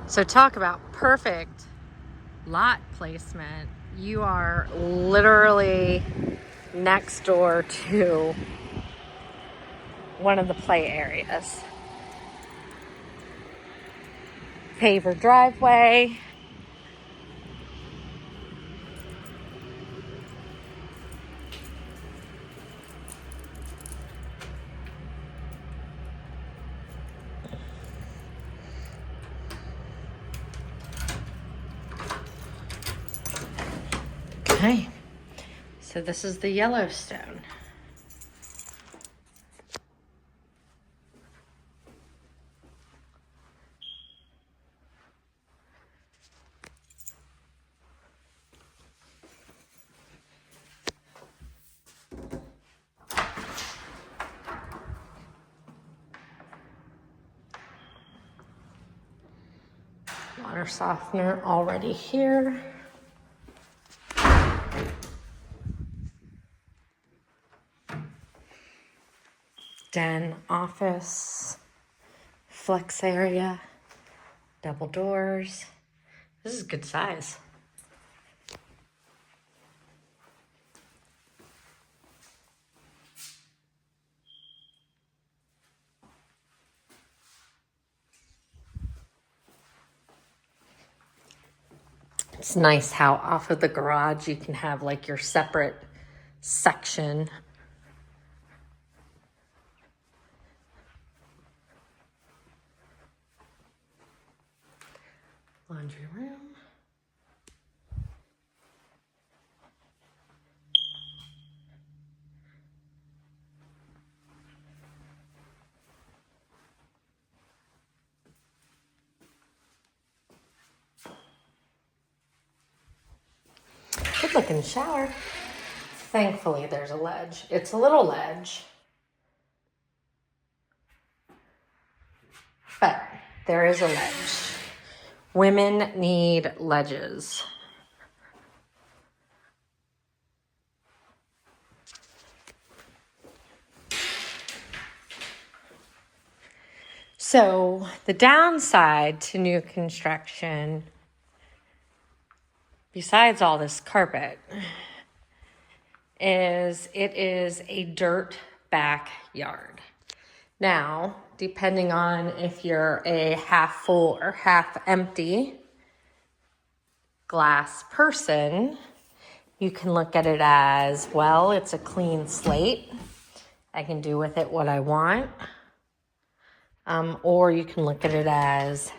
So talk about perfect lot placement. You are literally next door to one of the play areas. Paver driveway. Okay, so this is the Yellowstone. Water softener already here. Den, office, flex area, double doors. This is good size. It's nice how off of the garage you can have like your separate section. Laundry room. Good looking shower. Thankfully there's a ledge. It's a little ledge, but there is a ledge. Women need ledges. So the downside to new construction, besides all this carpet, is it is a dirt backyard. Now, depending on if you're a half full or half empty glass person, you can look at it as, well, it's a clean slate. I can do with it what I want. Or you can look at it as,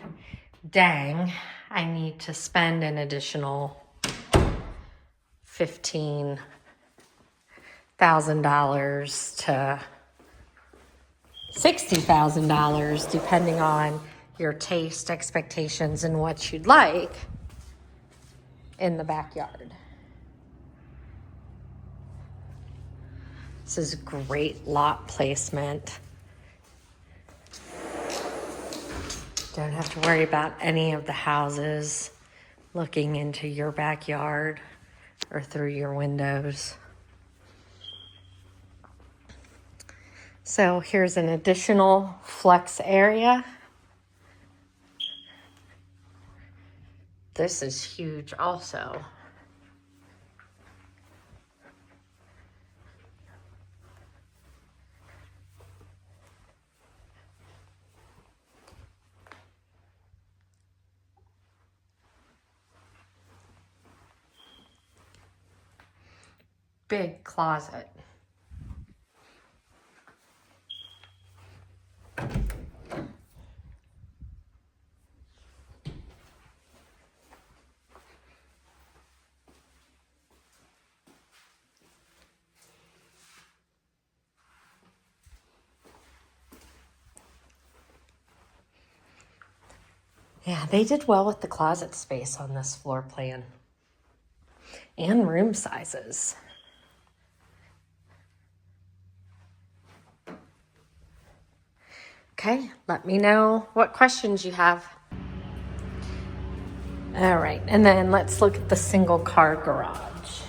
dang, I need to spend an additional $15,000 to $60,000, depending on your taste, expectations, and what you'd like in the backyard. This is great lot placement. Don't have to worry about any of the houses looking into your backyard or through your windows. So here's an additional flex area. This is huge also. Big closet. Yeah, they did well with the closet space on this floor plan and room sizes. Okay, let me know what questions you have. All right, and then let's look at the single car garage.